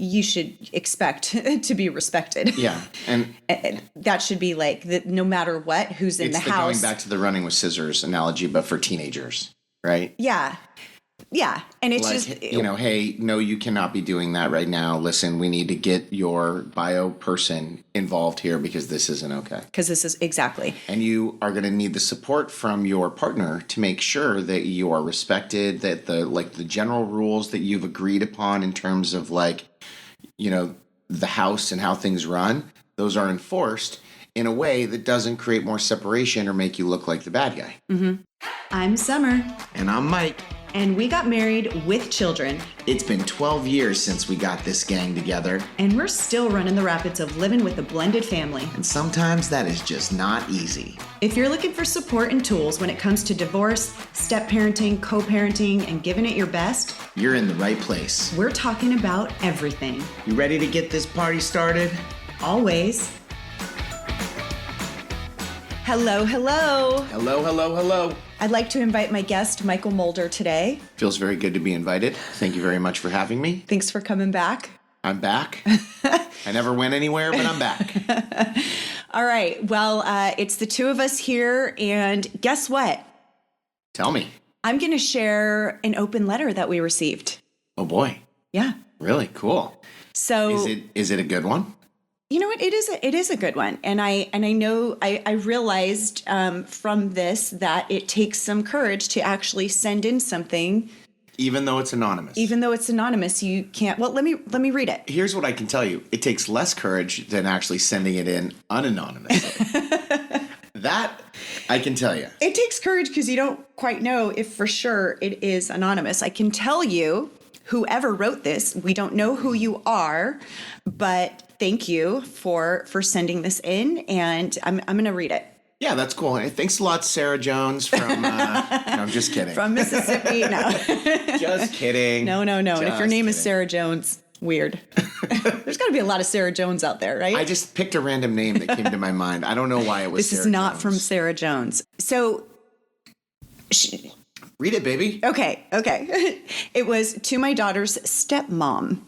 you should expect to be respected. Yeah. And that should be like no matter what, who's in the house. Going back to the running with scissors analogy, but for teenagers, right? Yeah. Yeah. And it's like, just, hey, no, you cannot be doing that right now. Listen, we need to get your bio person involved here because this isn't okay. Because this is exactly. And you are going to need the support from your partner to make sure that you are respected, that the general rules that you've agreed upon in terms of the house and how things run, those are enforced in a way that doesn't create more separation or make you look like the bad guy. Mm-hmm. I'm Summer. And I'm Mike. And we got married with children. It's been 12 years since we got this gang together. And we're still running the rapids of living with a blended family. And sometimes that is just not easy. If you're looking for support and tools when it comes to divorce, step-parenting, co-parenting, and giving it your best, you're in the right place. We're talking about everything. You ready to get this party started? Always. Hello, hello. Hello, hello, hello. I'd like to invite my guest, Michael Mulder, today. Feels very good to be invited. Thank you very much for having me. Thanks for coming back. I'm back. I never went anywhere, but I'm back. All right. Well, it's the two of us here, and guess what? Tell me. I'm going to share an open letter that we received. Oh, boy. Yeah. Really? Cool. So is it a good one? You know what? It is a good one. And I know I realized from this that it takes some courage to actually send in something. Even though it's anonymous. Even though it's anonymous, you can't. Well, let me read it. Here's what I can tell you. It takes less courage than actually sending it in unanonymously. That I can tell you. It takes courage because you don't quite know if for sure it is anonymous. I can tell you, whoever wrote this, we don't know who you are, but thank you for sending this in, and I'm going to read it. Yeah, that's cool. Hey, thanks a lot, Sarah Jones from, no, I'm just kidding. From Mississippi, no. Just kidding. No. And if your name is Sarah Jones, weird. There's got to be a lot of Sarah Jones out there, right? I just picked a random name that came to my mind. I don't know why it was This Sarah is not Jones. from Sarah Jones. So... Read it, baby. Okay. It was to my daughter's stepmom.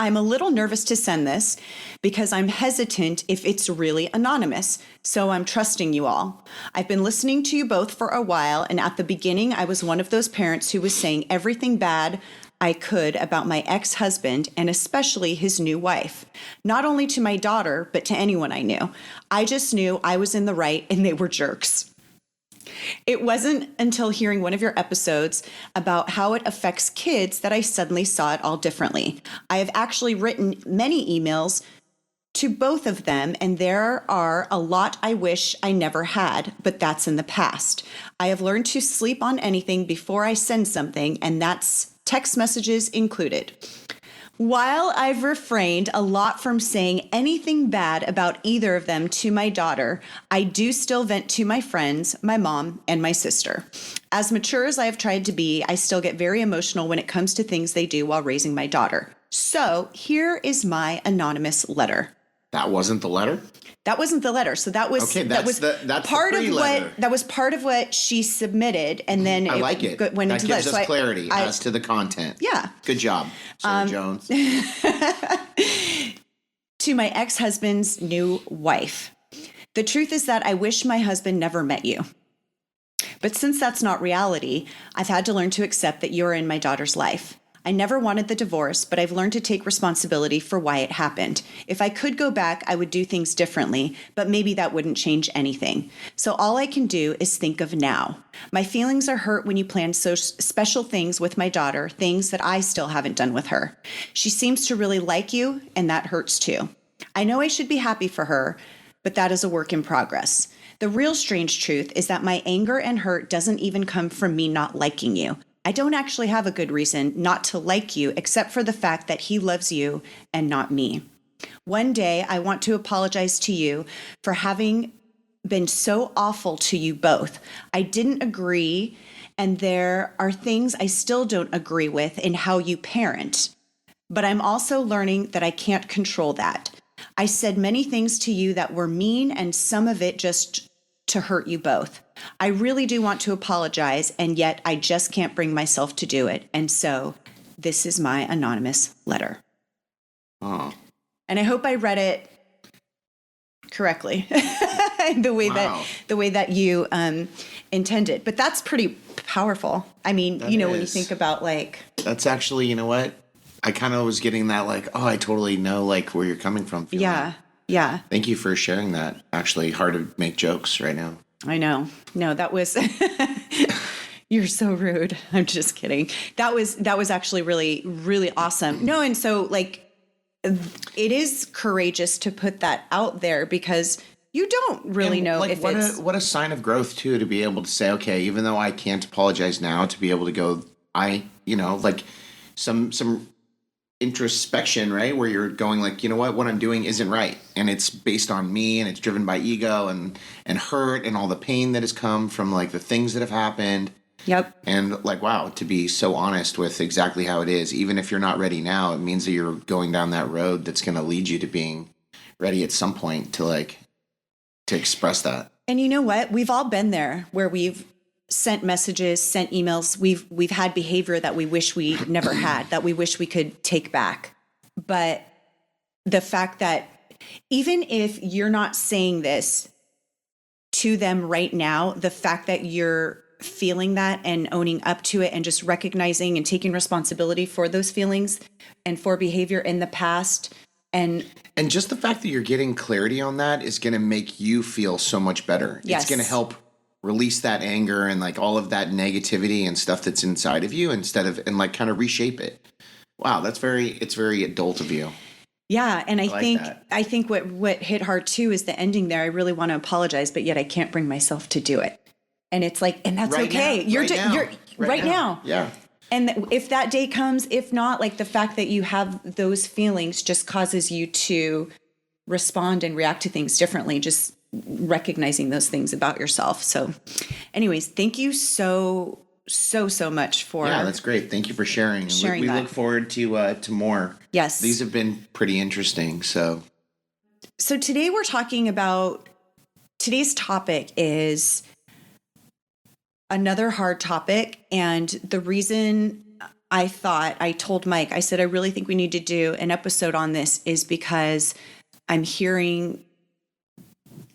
I'm a little nervous to send this because I'm hesitant if it's really anonymous, so I'm trusting you all. I've been listening to you both for a while, and at the beginning, I was one of those parents who was saying everything bad I could about my ex-husband and especially his new wife. Not only to my daughter, but to anyone I knew. I just knew I was in the right and they were jerks. It wasn't until hearing one of your episodes about how it affects kids that I suddenly saw it all differently. I have actually written many emails to both of them, and there are a lot I wish I never had, but that's in the past. I have learned to sleep on anything before I send something, and that's text messages included. While I've refrained a lot from saying anything bad about either of them to my daughter, I do still vent to my friends, my mom, and my sister. As mature as I have tried to be, I still get very emotional when it comes to things they do while raising my daughter. So here is my anonymous letter. That wasn't the letter? That wasn't the letter. So that was okay. that's part of what she submitted, and then I like it. Went that into gives that. us clarity as to the content. Yeah. Good job, Sarah Jones. To my ex-husband's new wife. The truth is that I wish my husband never met you. But since that's not reality, I've had to learn to accept that you're in my daughter's life. I never wanted the divorce, but I've learned to take responsibility for why it happened. If I could go back, I would do things differently, but maybe that wouldn't change anything. So all I can do is think of now. My feelings are hurt when you plan so special things with my daughter, things that I still haven't done with her. She seems to really like you, and that hurts too. I know I should be happy for her, but that is a work in progress. The real strange truth is that my anger and hurt doesn't even come from me not liking you. I don't actually have a good reason not to like you except for the fact that he loves you and not me. One day, I want to apologize to you for having been so awful to you both. I didn't agree, and there are things I still don't agree with in how you parent. But I'm also learning that I can't control that. I said many things to you that were mean, and some of it just to hurt you both. I really do want to apologize, and yet I just can't bring myself to do it. And so this is my anonymous letter. Oh, And I hope I read it correctly, the way that you intended. But that's pretty powerful. I mean, That when you is. think about like, That's actually, you know what? I kind of was getting that like, oh, I totally know like where you're coming from. Feeling. yeah, Thank you for sharing that. Actually, hard to make jokes right now. I know. No, that was. You're so rude. I'm just kidding. That was actually really, really awesome. No, and so like, it is courageous to put that out there because you don't really know like if what it's what a sign of growth too, to be able to say, okay, even though I can't apologize now, to be able to go, like some introspection, right? Where you're going like, you know what I'm doing isn't right. And it's based on me and it's driven by ego and hurt and all the pain that has come from like the things that have happened. Yep. And like, wow, to be so honest with exactly how it is, even if you're not ready now, it means that you're going down that road that's going to lead you to being ready at some point to express that. And you know what? We've all been there where we've sent messages, sent emails. We've had behavior that we wish we never had, that we wish we could take back. But the fact that even if you're not saying this to them right now, the fact that you're feeling that and owning up to it and just recognizing and taking responsibility for those feelings and for behavior in the past. And just the fact that you're getting clarity on that is going to make you feel so much better. Yes. It's going to help release that anger and like all of that negativity and stuff that's inside of you and like kind of reshape it. Wow, it's very adult of you. yeah, and I think what hit hard too is the ending there. I really want to apologize, but yet I can't bring myself to do it. And it's like, and that's Right okay. now, You're right now. Yeah. And if that day comes, if not, like the fact that you have those feelings just causes you to respond and react to things differently, just recognizing those things about yourself. So anyways, thank you so much for that's great. Thank you for sharing. We that. look forward to more. Yes. These have been pretty interesting. So today we're talking about, today's topic is another hard topic. And the reason I told Mike, I said, I really think we need to do an episode on this is because I'm hearing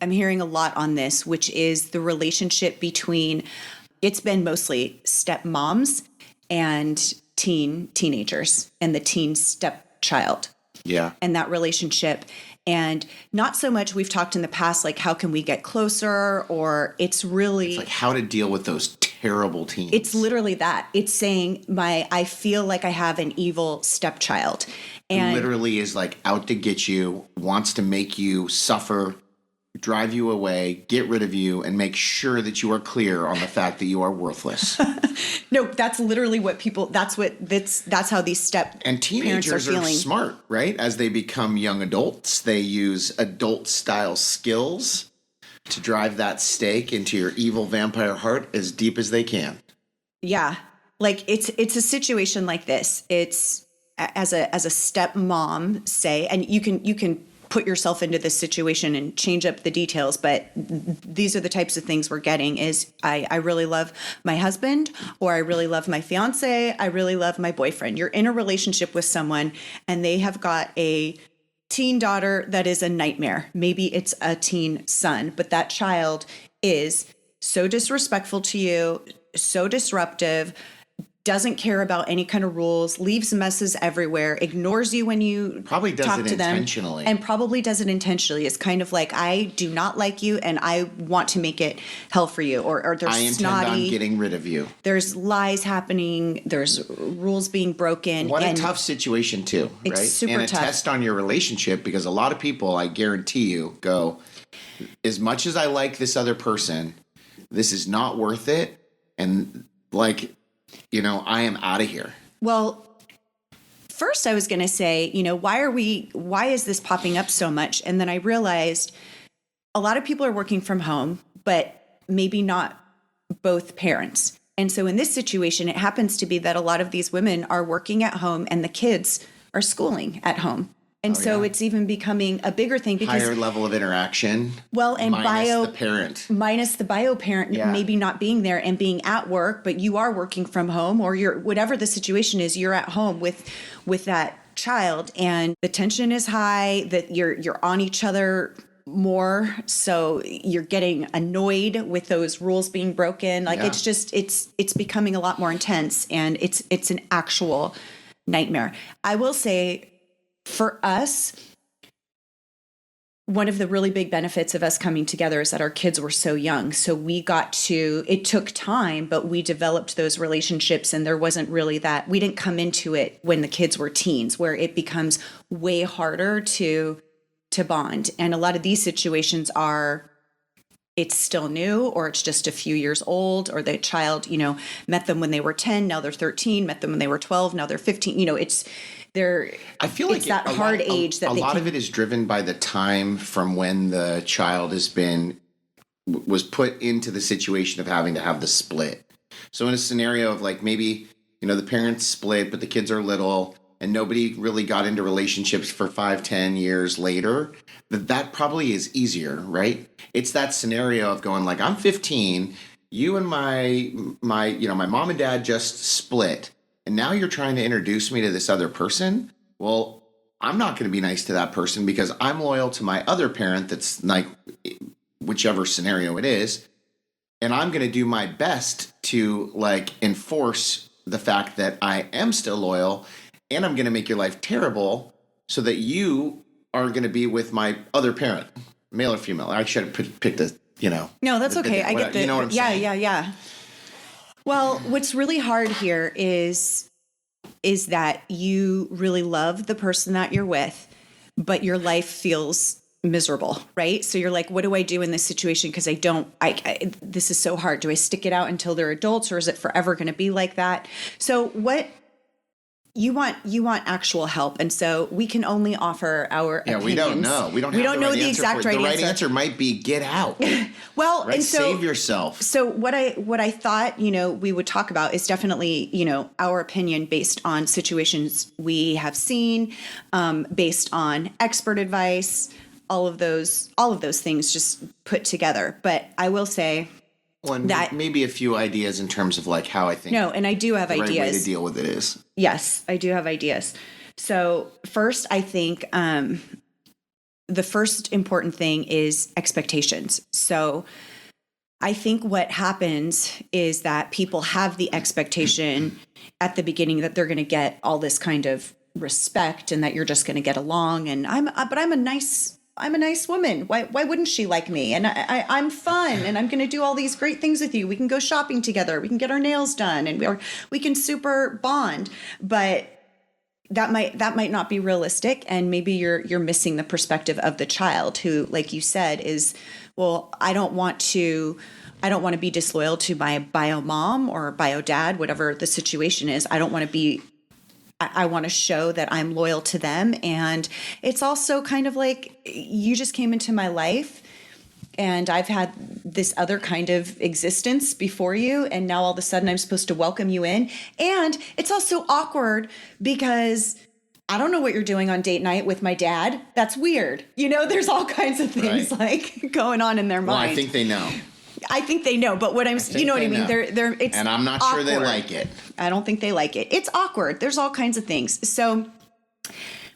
a lot on this, which is the relationship between, it's been mostly stepmoms and teenagers and the teen stepchild. yeah. And that relationship. And not so much, we've talked in the past, like how can we get closer, or it's really Like how to deal with those terrible teens. it's literally that. It's saying I feel like I have an evil stepchild. And literally is like out to get you, wants to make you suffer, drive you away, get rid of you, and make sure that you are clear on the fact that you are worthless. no, that's literally what that's how these step And parents teenagers are feeling. smart, right? As they become young adults, they use adult style skills to drive that stake into your evil vampire heart as deep as they can. Yeah. Like it's a situation like this. It's as a stepmom, say, and you can put yourself into this situation and change up the details, but these are the types of things we're getting is I really love my husband, or I really love my fiance, I really love my boyfriend. You're in a relationship with someone and they have got a teen daughter that is a nightmare. Maybe it's a teen son, but that child is so disrespectful to you, so disruptive, doesn't care about any kind of rules, leaves messes everywhere, ignores you when you Probably does talk it to them, intentionally. and probably does it intentionally. It's kind of like, I do not like you and I want to make it hell for you, or they're I intend snotty. on getting rid of you. There's lies happening. There's rules being broken. What and a tough situation too, It's right? super and a tough. test on your relationship, because a lot of people, I guarantee you, go, as much as I like this other person, this is not worth it. And like, I am out of here. Well, first I was going to say, why is this popping up so much? And then I realized a lot of people are working from home, but maybe not both parents. And so in this situation, it happens to be that a lot of these women are working at home and the kids are schooling at home. And so it's even becoming a bigger thing because Higher level of interaction. well, and minus the parent. minus the bio parent maybe not being there and being at work, but you are working from home, or you're whatever the situation is, you're at home with that child, and the tension is high, that you're on each other more, so you're getting annoyed with those rules being broken. Like it's just it's becoming a lot more intense, and it's an actual nightmare. I will say, for us, one of the really big benefits of us coming together is that our kids were so young. So it took time, but we developed those relationships, and there wasn't really that, we didn't come into it when the kids were teens, where it becomes way harder to bond. And a lot of these situations it's still new, or it's just a few years old, or the child, met them when they were 10, now they're 13, met them when they were 12, now they're 15. I feel like it's that hard age that a lot of it is driven by the time from when the child was put into the situation of having to have the split. So in a scenario of like maybe, the parents split, but the kids are little and nobody really got into relationships for 5-10 years later, that probably is easier, right? It's that scenario of going like, I'm 15, you and my mom and dad just split. And now you're trying to introduce me to this other person. Well, I'm not going to be nice to that person because I'm loyal to my other parent that's like, whichever scenario it is. And I'm going to do my best to like enforce the fact that I am still loyal, and I'm going to make your life terrible so that you are going to be with my other parent, male or female. I should have picked a, No, that's okay. I get that. You know what I'm saying? Yeah. Well, what's really hard here is that you really love the person that you're with, but your life feels miserable, right? So you're like, what do I do in this situation? Because this is so hard. Do I stick it out until they're adults, or is it forever going to be like that? So what you want actual help. And so we can only offer our opinions. We don't know. We don't know the exact right answer. The right answer might be get out. Well, right? And so save yourself. So what I thought, we would talk about is definitely, our opinion based on situations we have seen, based on expert advice, all of those things just put together. But I will say, that maybe a few ideas in terms of like how I think. No, and I do have ideas. The right way to deal with it is. Yes, I do have ideas. So first, I think the first important thing is expectations. So I think what happens is that people have the expectation at the beginning that they're going to get all this kind of respect and that you're just going to get along. And I'm a nice woman. Why wouldn't she like me? And I'm fun, and I'm going to do all these great things with you. We can go shopping together. We can get our nails done, and we can super bond. But that might not be realistic, and maybe you're missing the perspective of the child who, like you said, is, well, I don't want to be disloyal to my bio mom or bio dad, whatever the situation is. I want to show that I'm loyal to them. And it's also kind of like, you just came into my life and I've had this other kind of existence before you. And now all of a sudden I'm supposed to welcome you in. And it's also awkward because I don't know what you're doing on date night with my dad. That's weird. There's all kinds of things like going on in their mind. Well, I think they know. But what you know what I mean? It's and I'm not awkward. Sure they like it. I don't think they like it. It's awkward. There's all kinds of things. So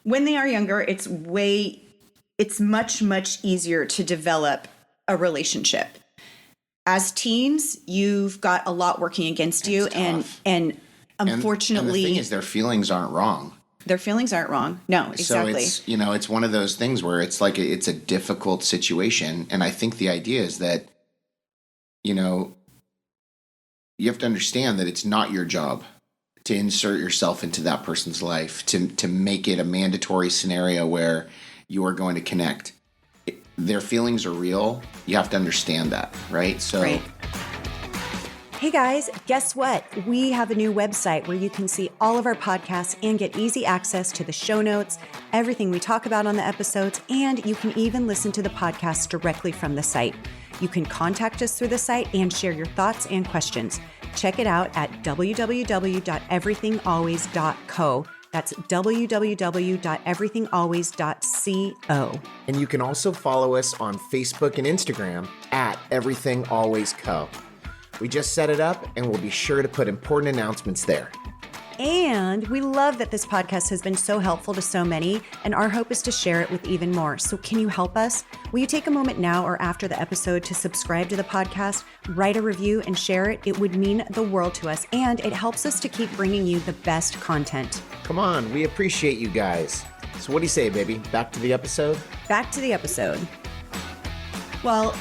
when they are younger, it's much, much easier to develop a relationship. As teens, you've got a lot working against you. And unfortunately, and the thing is, their feelings aren't wrong. Their feelings aren't wrong. No, exactly. So it's one of those things where it's like, it's a difficult situation. And I think the idea is that, you have to understand that it's not your job to insert yourself into that person's life, to make it a mandatory scenario where you are going to connect. Their feelings are real. You have to understand that, right? So. Right. Hey guys, guess what? We have a new website where you can see all of our podcasts and get easy access to the show notes, everything we talk about on the episodes, and you can even listen to the podcast directly from the site. You can contact us through the site and share your thoughts and questions. Check it out at www.everythingalways.co. That's www.everythingalways.co. And you can also follow us on Facebook and Instagram at everythingalwaysco. We just set it up, and we'll be sure to put important announcements there. And we love that this podcast has been so helpful to so many, and our hope is to share it with even more. So can you help us? Will you take a moment now or after the episode to subscribe to the podcast, write a review, and share it? It would mean the world to us, and it helps us to keep bringing you the best content. Come on, we appreciate you guys. So what do you say, baby? Back to the episode? Back to the episode. Well,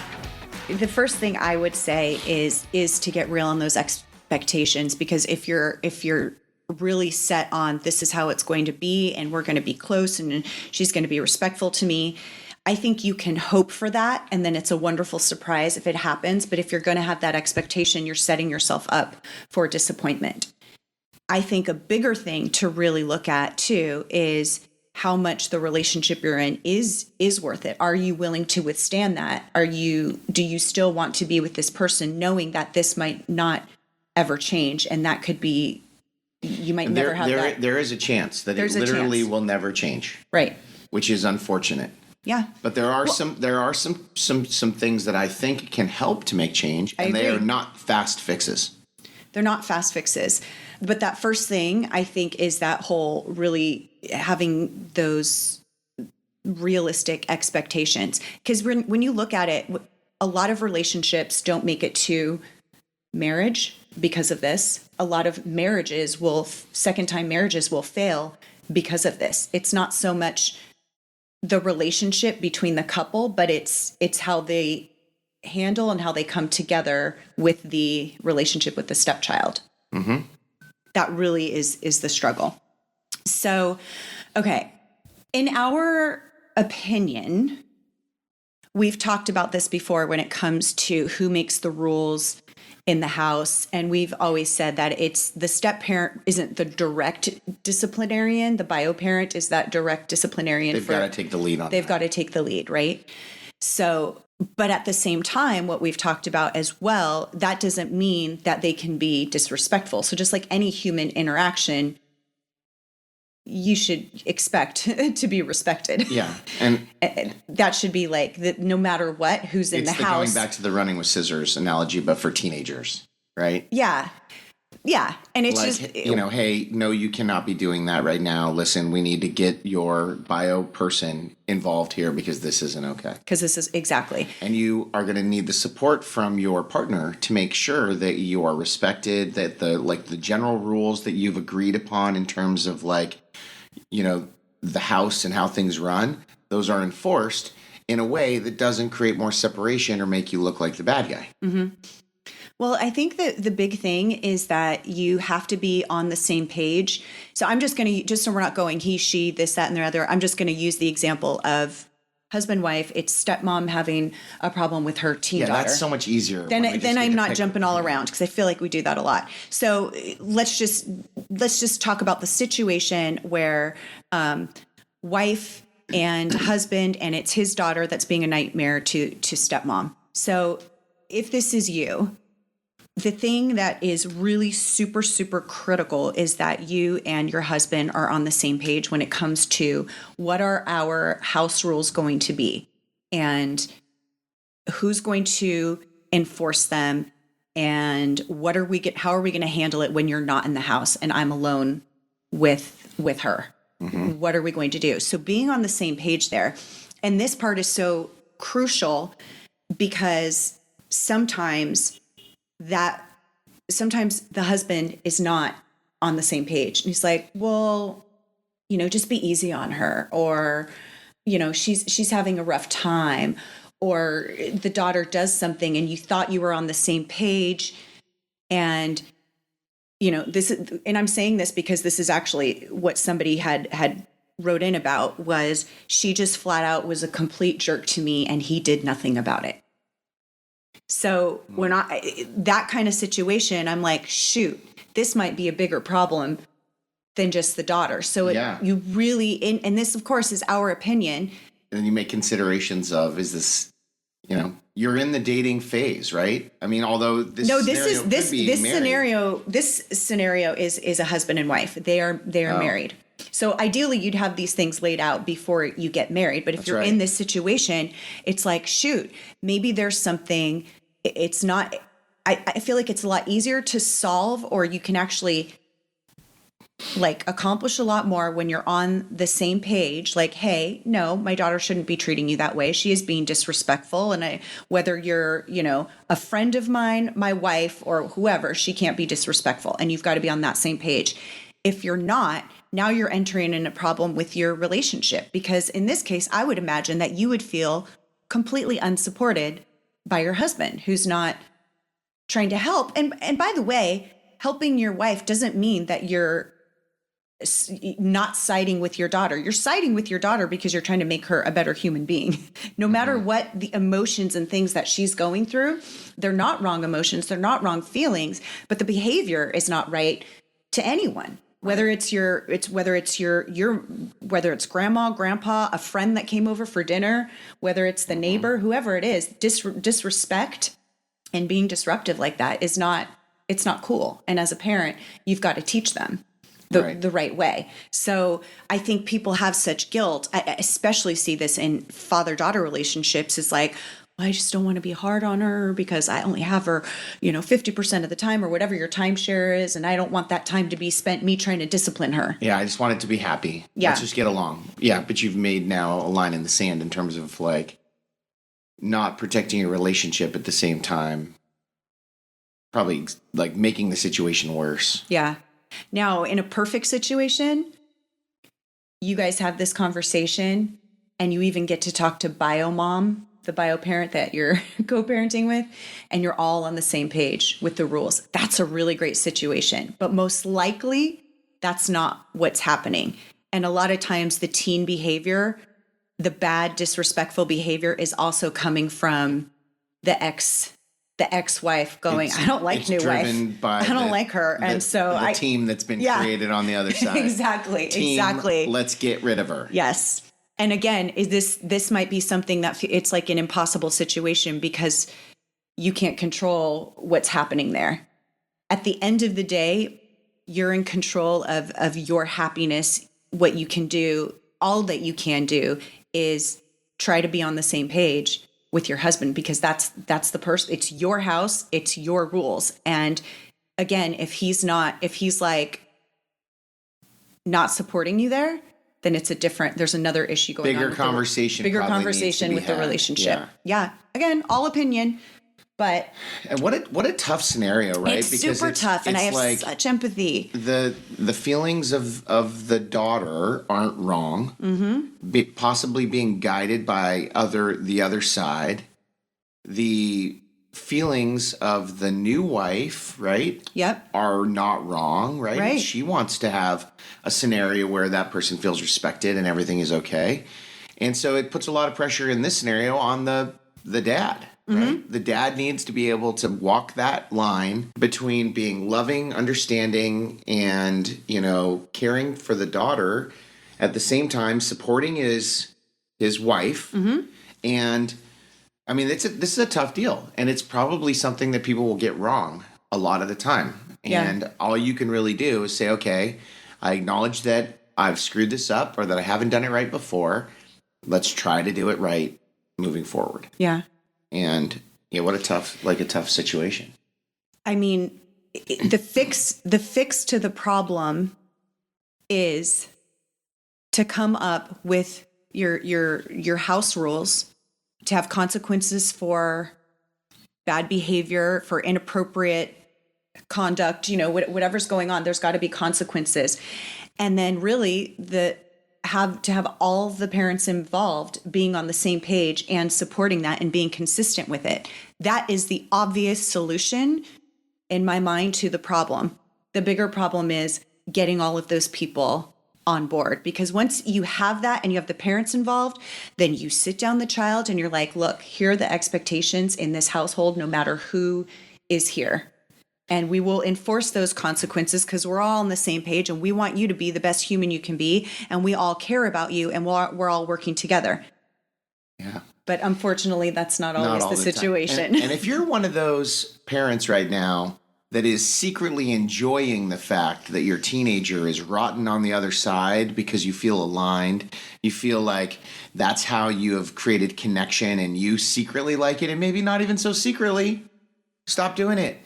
the first thing I would say is to get real on those expectations, because if you're really set on this is how it's going to be and we're going to be close and she's going to be respectful to me, I think you can hope for that, and then it's a wonderful surprise if it happens. But if you're going to have that expectation, you're setting yourself up for disappointment. I think a bigger thing to really look at too is how much the relationship you're in is worth it. Are you willing to withstand that? Do you still want to be with this person knowing that this might not ever change, and that could be, you might never have that. There is a chance that it literally will never change. Right. Which is unfortunate. Yeah. But there are some things that I think can help to make change, and they are not fast fixes. They're not fast fixes. But that first thing, I think, is that whole really having those realistic expectations. Because when you look at it, a lot of relationships don't make it to marriage because of this. A lot of second-time marriages will fail because of this. It's not so much the relationship between the couple, but it's how they handle and how they come together with the relationship with the stepchild. Mm-hmm. That really is the struggle. So, okay, in our opinion, we've talked about this before when it comes to who makes the rules in the house. And we've always said that it's the step parent isn't the direct disciplinarian. The bio parent is that direct disciplinarian. They've got to take the lead on that. They've got to take the lead, right? So, but at the same time, what we've talked about as well, that doesn't mean that they can be disrespectful. So just like any human interaction, you should expect to be respected. Yeah. And that should be like that no matter what, who's in the house. Going back to the running with scissors analogy, but for teenagers, right? Yeah. Yeah. And it's like, just, hey, no, you cannot be doing that right now. Listen, we need to get your bio person involved here because this isn't okay. Because this is exactly. And you are going to need the support from your partner to make sure that you are respected, that the general rules that you've agreed upon in terms of the house and how things run, those are enforced in a way that doesn't create more separation or make you look like the bad guy. Mm-hmm. Well, I think that the big thing is that you have to be on the same page. So I'm just going to, just so we're not going he, she, this, that, and the other, I'm just going to use the example of husband, wife. It's stepmom having a problem with her teen daughter. Yeah, that's so much easier. Then I'm not jumping all around because I feel like we do that a lot. So let's just talk about the situation where wife and husband, and it's his daughter that's being a nightmare to stepmom. So if this is you, the thing that is really super, super critical is that you and your husband are on the same page when it comes to what are our house rules going to be and who's going to enforce them and how are we going to handle it when you're not in the house and I'm alone with her. Mm-hmm. What are we going to do? So being on the same page there. And this part is so crucial because sometimes the husband is not on the same page. And he's like, well, just be easy on her. Or, she's having a rough time. Or the daughter does something and you thought you were on the same page. And, and I'm saying this because this is actually what somebody had wrote in about was she just flat out was a complete jerk to me and he did nothing about it. So when that kind of situation, I'm like, shoot, this might be a bigger problem than just the daughter. So you really, and this of course is our opinion. And then you make considerations of, is this, you're in the dating phase, right? I mean, although this scenario is a husband and wife. They are married. So ideally you'd have these things laid out before you get married. But if you're in this situation, it's like, shoot, maybe there's something, it's not, I feel like it's a lot easier to solve, or you can actually like accomplish a lot more when you're on the same page. Like, hey, no, my daughter shouldn't be treating you that way. She is being disrespectful. And whether you're, a friend of mine, my wife, or whoever, she can't be disrespectful. And you've got to be on that same page. If you're not, now you're entering in a problem with your relationship, because in this case, I would imagine that you would feel completely unsupported by your husband, who's not trying to help. And by the way, helping your wife doesn't mean that you're not siding with your daughter. You're siding with your daughter because you're trying to make her a better human being. No matter what the emotions and things that she's going through, they're not wrong emotions, they're not wrong feelings, but the behavior is not right to anyone. Whether it's grandma, grandpa, a friend that came over for dinner, whether it's the neighbor, whoever it is, disrespect and being disruptive like that it's not cool. And as a parent, you've got to teach them the right way. So I think people have such guilt. I especially see this in father-daughter relationships. It's like, well, I just don't want to be hard on her because I only have her, 50% of the time, or whatever your timeshare is. And I don't want that time to be spent me trying to discipline her. Yeah, I just want it to be happy. Yeah. Let's just get along. Yeah, but you've made now a line in the sand in terms of like not protecting your relationship at the same time. Probably like making the situation worse. Yeah. Now, in a perfect situation, you guys have this conversation and you even get to talk to bio mom, the bio parent that you're co-parenting with, and you're all on the same page with the rules. That's a really great situation. But most likely, that's not what's happening. And a lot of times the teen behavior, the bad, disrespectful behavior is also coming from the ex-wife going, I don't like new wife. I don't like her. And so the team that's been created on the other side. Exactly. Let's get rid of her. Yes. And again, this might be something that it's like an impossible situation because you can't control what's happening there. At the end of the day, you're in control of your happiness. What you can do, all that you can do is try to be on the same page with your husband, because that's the person. It's your house, it's your rules. And again, if he's like not supporting you there, then there's another issue going on. Bigger conversation with the relationship. Yeah. Again, all opinion, but. And what a tough scenario, right? It's super tough, and I have such empathy. The feelings of the daughter aren't wrong. Mm-hmm. Possibly being guided by the other side. The feelings of the new wife, right? Yep. Are not wrong, right? Right. She wants to have a scenario where that person feels respected and everything is okay. And so it puts a lot of pressure in this scenario on the dad, right? Mm-hmm. The dad needs to be able to walk that line between being loving, understanding, and, caring for the daughter, at the same time supporting his wife. Mm-hmm. And I mean, this is a tough deal, and it's probably something that people will get wrong a lot of the time. And all you can really do is say, okay, I acknowledge that I've screwed this up or that I haven't done it right before. Let's try to do it right moving forward. Yeah. And what a tough situation. I mean, the fix to the problem is to come up with your house rules, to have consequences for bad behavior, for inappropriate conduct, whatever's going on, there's got to be consequences. And then really to have all the parents involved being on the same page and supporting that and being consistent with it. That is the obvious solution in my mind to the problem. The bigger problem is getting all of those people on board, because once you have that and you have the parents involved, then you sit down the child and you're like, look, here are the expectations in this household, no matter who is here. And we will enforce those consequences because we're all on the same page and we want you to be the best human you can be. And we all care about you and we're all working together. Yeah. But unfortunately, that's not always the situation. And if you're one of those parents right now that is secretly enjoying the fact that your teenager is rotten on the other side because you feel aligned, you feel like that's how you have created connection and you secretly like it, and maybe not even so secretly, stop doing it.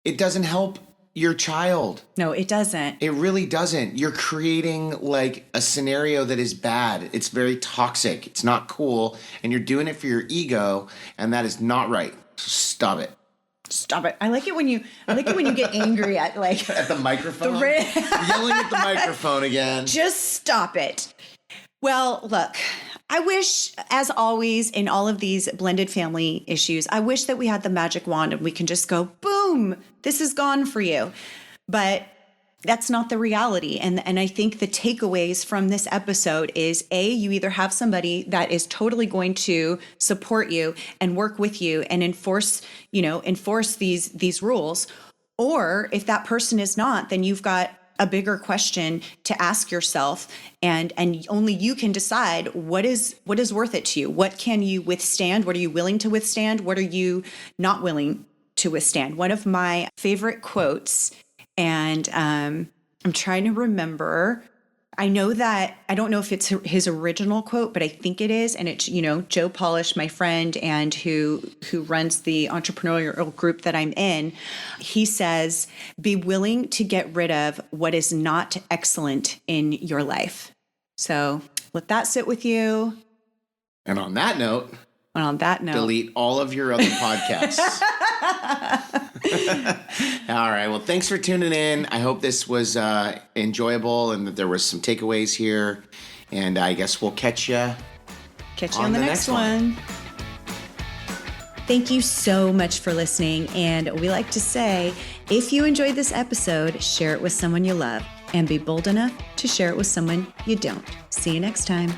It doesn't help your child. No, it doesn't. It really doesn't. You're creating like a scenario that is bad. It's very toxic. It's not cool. And you're doing it for your ego. And that is not right. So stop it. Stop it. I like it when you get angry at like At the microphone? Yelling at the microphone again. Just stop it. Well, look, I wish, as always, in all of these blended family issues, I wish that we had the magic wand and we can just go, boom, this is gone for you. But that's not the reality. And I think the takeaways from this episode is you either have somebody that is totally going to support you and work with you and enforce these rules. Or if that person is not, then you've got a bigger question to ask yourself, and only you can decide what is worth it to you. What can you withstand? What are you willing to withstand? What are you not willing to withstand? One of my favorite quotes, and I'm trying to remember. I don't know if it's his original quote, but I think it is. And it's, Joe Polish, my friend, and who runs the entrepreneurial group that I'm in. He says, be willing to get rid of what is not excellent in your life. So let that sit with you. And on that note, delete all of your other podcasts. All right. Well, thanks for tuning in. I hope this was enjoyable and that there was some takeaways here. And I guess we'll catch you on the next one. Thank you so much for listening. And we like to say, if you enjoyed this episode, share it with someone you love and be bold enough to share it with someone you don't. See you next time.